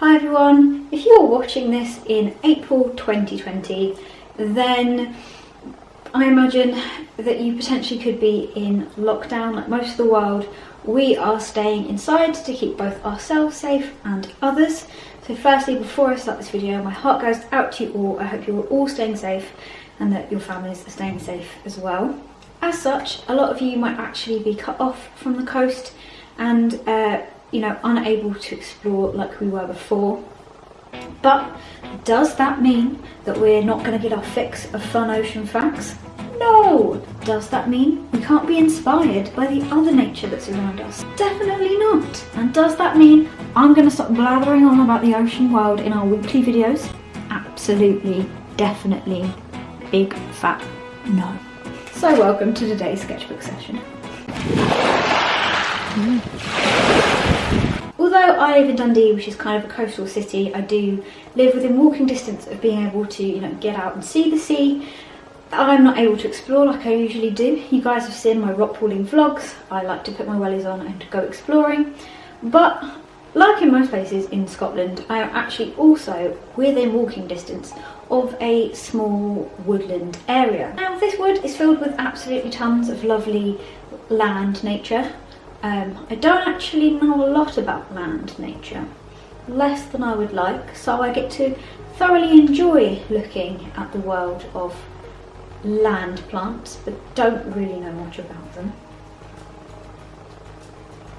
Hi everyone, if you're watching this in April 2020, then I imagine that you potentially could be in lockdown like most of the world. We are staying inside to keep both ourselves safe and others. So firstly, before I start this video, my heart goes out to you all. I hope you're all staying safe and that your families are staying safe as well. As such, a lot of you might actually be cut off from the coast and unable to explore like we were before. But does that mean that we're not going to get our fix of fun ocean facts? No! Does that mean we can't be inspired by the other nature that's around us? Definitely not! And does that mean I'm going to stop blathering on about the ocean world in our weekly videos? Absolutely, definitely, big fat no. So welcome to today's sketchbook session. Although I live in Dundee, which is kind of a coastal city, I do live within walking distance of being able to, get out and see the sea. I'm not able to explore like I usually do. You guys have seen my rock pooling vlogs. I like to put my wellies on and to go exploring. But like in most places in Scotland, I am actually also within walking distance of a small woodland area. Now this wood is filled with absolutely tons of lovely land nature. I don't actually know a lot about land nature, less than I would like, so I get to thoroughly enjoy looking at the world of land plants, but don't really know much about them.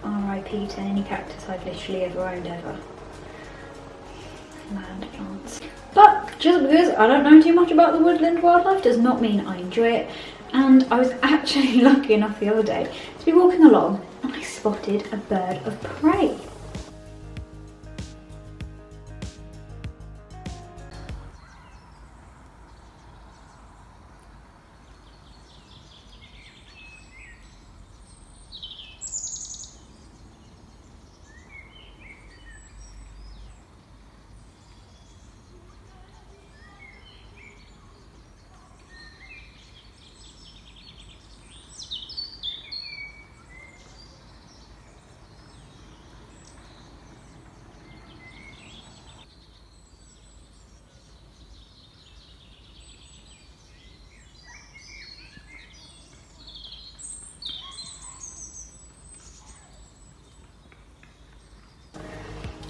RIP to any cactus I've literally ever owned ever. Land plants. But just because I don't know too much about the woodland wildlife does not mean I enjoy it. And I was actually lucky enough the other day to be walking along and I spotted a bird of prey.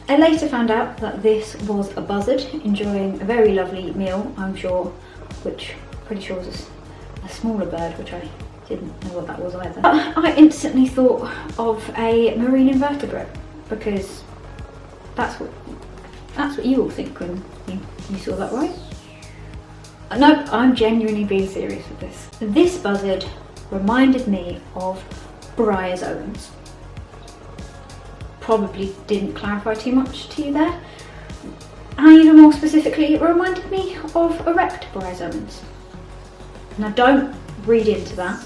I later found out that this was a buzzard enjoying a very lovely meal, I'm sure, which pretty sure was a smaller bird, which I didn't know what that was either. But I instantly thought of a marine invertebrate because that's what you all think when you saw that, right? No, I'm genuinely being serious with this. This buzzard reminded me of bryzoans. Probably didn't clarify too much to you there. And even more specifically, it reminded me of erect bryzoans. Now don't read into that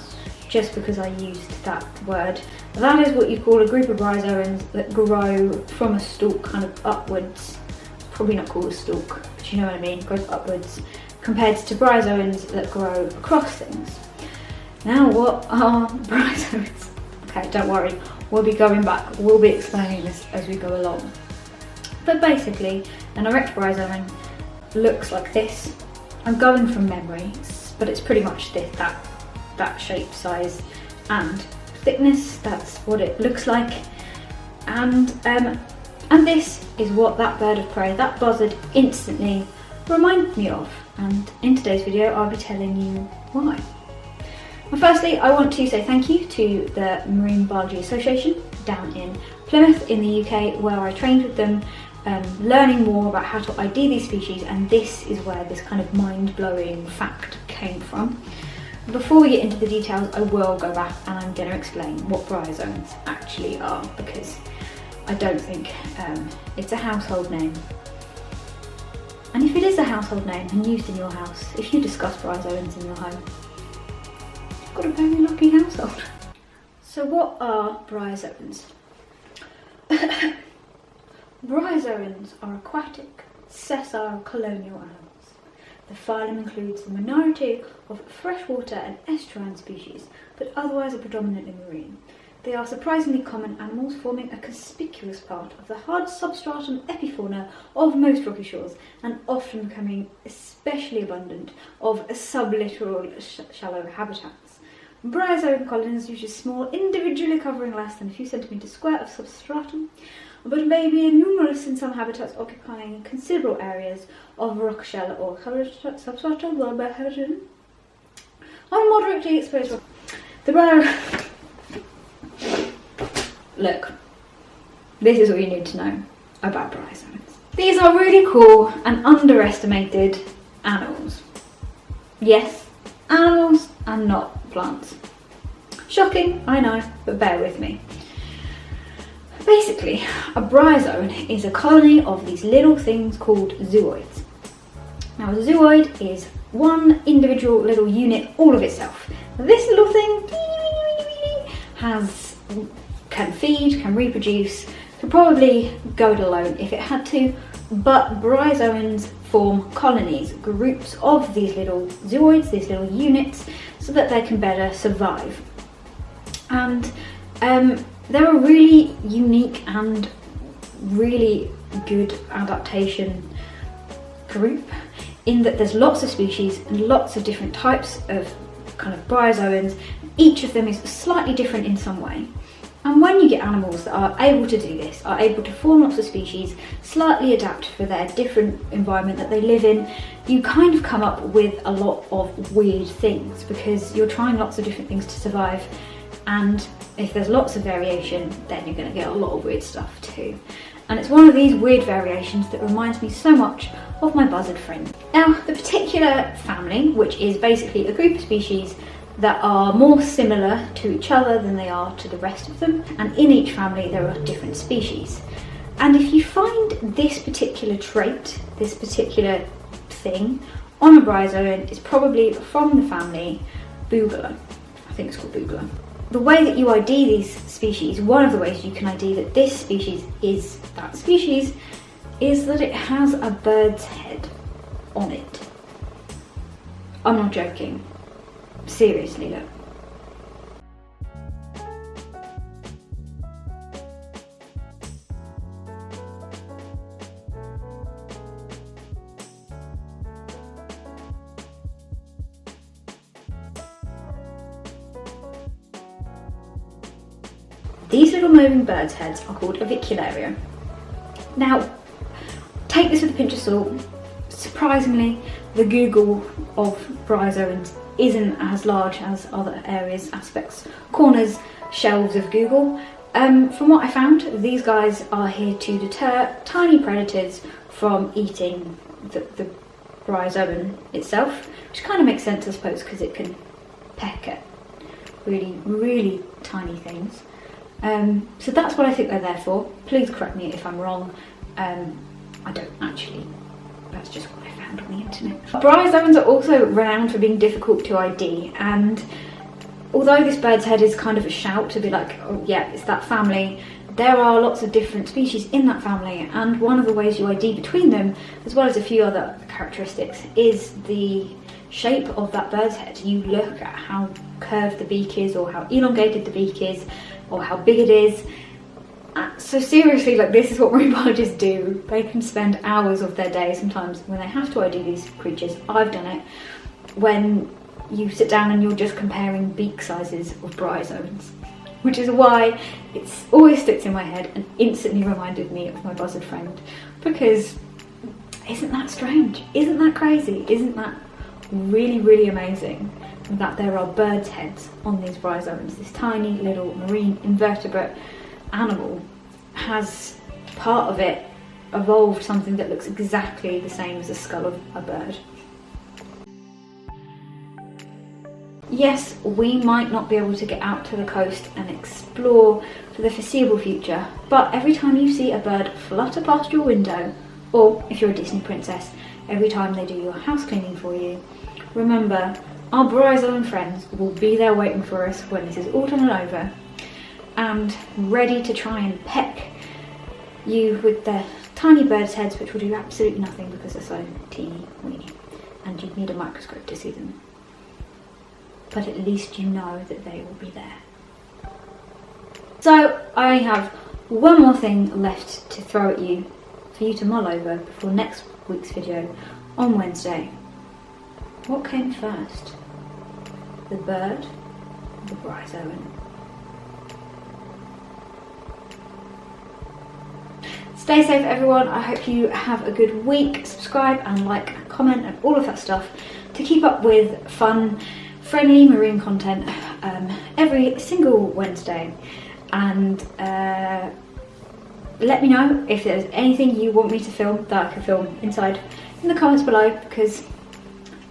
just because I used that word. That is what you call a group of bryzoans that grow from a stalk kind of upwards. Probably not called a stalk, but you know what I mean, grows upwards, compared to bryzoans that grow across things. Now what are bryzoans? Okay, don't worry. We'll be going back, we'll be explaining this as we go along. But basically, an erect bryozoan looks like this. I'm going from memory, but it's pretty much that shape, size and thickness. That's what it looks like. And this is what that bird of prey, that buzzard, instantly reminded me of. And in today's video, I'll be telling you why. Well, firstly, I want to say thank you to the Marine Biology Association down in Plymouth in the UK, where I trained with them, learning more about how to ID these species, and this is where this kind of mind-blowing fact came from. Before we get into the details, I will go back and I'm going to explain what bryzoans actually are, because I don't think it's a household name. And if it is a household name and used in your house, if you discuss bryzoans in your home, got a very lucky household. So what are bryzoans? Bryzoans are aquatic, sessile colonial animals. The phylum includes the minority of freshwater and estuarine species, but otherwise are predominantly marine. They are surprisingly common animals, forming a conspicuous part of the hard substratum epifauna of most rocky shores, and often becoming especially abundant of sublittoral shallow habitats. Bryozoan colonies, usually small, individually covering less than a few centimetres square of substratum, but may be numerous in some habitats, occupying considerable areas of rock shell or substratum on moderately exposed rock. Look, this is all you need to know about bryozoans. These are really cool and underestimated animals. Yes, animals and not plants. Shocking, I know, but bear with me. Basically, a bryozoan is a colony of these little things called zooids. Now, a zooid is one individual little unit all of itself. This little thing can feed, can reproduce, could probably go it alone if it had to, but bryozoans form colonies, groups of these little zooids, these little units, so that they can better survive. And they're a really unique and really good adaptation group, in that there's lots of species and lots of different types of kind of bryozoans. Each of them is slightly different in some way. And when you get animals that are able to do this, are able to form lots of species, slightly adapt for their different environment that they live in, you kind of come up with a lot of weird things, because you're trying lots of different things to survive, and if there's lots of variation, then you're going to get a lot of weird stuff too. And it's one of these weird variations that reminds me so much of my buzzard friend. Now, the particular family, which is basically a group of species that are more similar to each other than they are to the rest of them, and in each family there are different species. And if you find this particular trait, this particular thing, on a bryozoan, it's probably from the family Bugula. I think it's called Bugula. The way that you ID these species, one of the ways you can ID that this species is that species, is that it has a bird's head on it. I'm not joking. Seriously, look. These little moving birds' heads are called avicularia. Now, take this with a pinch of salt. Surprisingly, the Google of bryozoans isn't as large as other areas, aspects, corners, shelves of Google. From what I found, these guys are here to deter tiny predators from eating the bryozoan itself, which kind of makes sense, I suppose, because it can peck at really, really tiny things. So that's what I think they're there for. Please correct me if I'm wrong. I don't actually. That's just what I found on the internet. Bryozoans are also renowned for being difficult to ID, and although this bird's head is kind of a shout to be like, oh yeah, it's that family, there are lots of different species in that family, and one of the ways you ID between them, as well as a few other characteristics, is the shape of that bird's head. You look at how curved the beak is, or how elongated the beak is, or how big it is. So seriously, like, this is what marine biologists do. They can spend hours of their day sometimes when they have to ID these creatures. I've done it when you sit down and you're just comparing beak sizes of bryozoans, which is why it's always sticks in my head and instantly reminded me of my buzzard friend, because isn't that strange? Isn't that crazy? Isn't that really, really amazing that there are birds' heads on these bryozoans? This tiny little marine invertebrate animal has, part of it, evolved something that looks exactly the same as the skull of a bird. Yes, we might not be able to get out to the coast and explore for the foreseeable future, but every time you see a bird flutter past your window, or if you're a Disney princess, every time they do your house cleaning for you, remember, our bryozoan friends will be there waiting for us when this is all done and over, and ready to try and peck you with their tiny birds' heads, which will do absolutely nothing because they're so teeny weeny, and you'd need a microscope to see them. But at least you know that they will be there. So I have one more thing left to throw at you for you to mull over before next week's video on Wednesday. What came first? The bird or the bryozoan? Stay safe everyone, I hope you have a good week. Subscribe and like and comment and all of that stuff to keep up with fun, friendly marine content every single Wednesday. And let me know if there's anything you want me to film that I can film inside in the comments below, because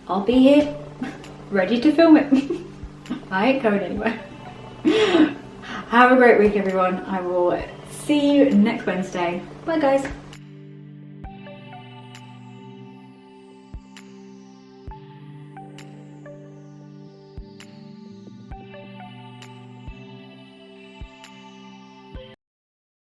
I'll be here ready to film it. I ain't going anywhere. Have a great week everyone. I will see you next Wednesday. Bye guys.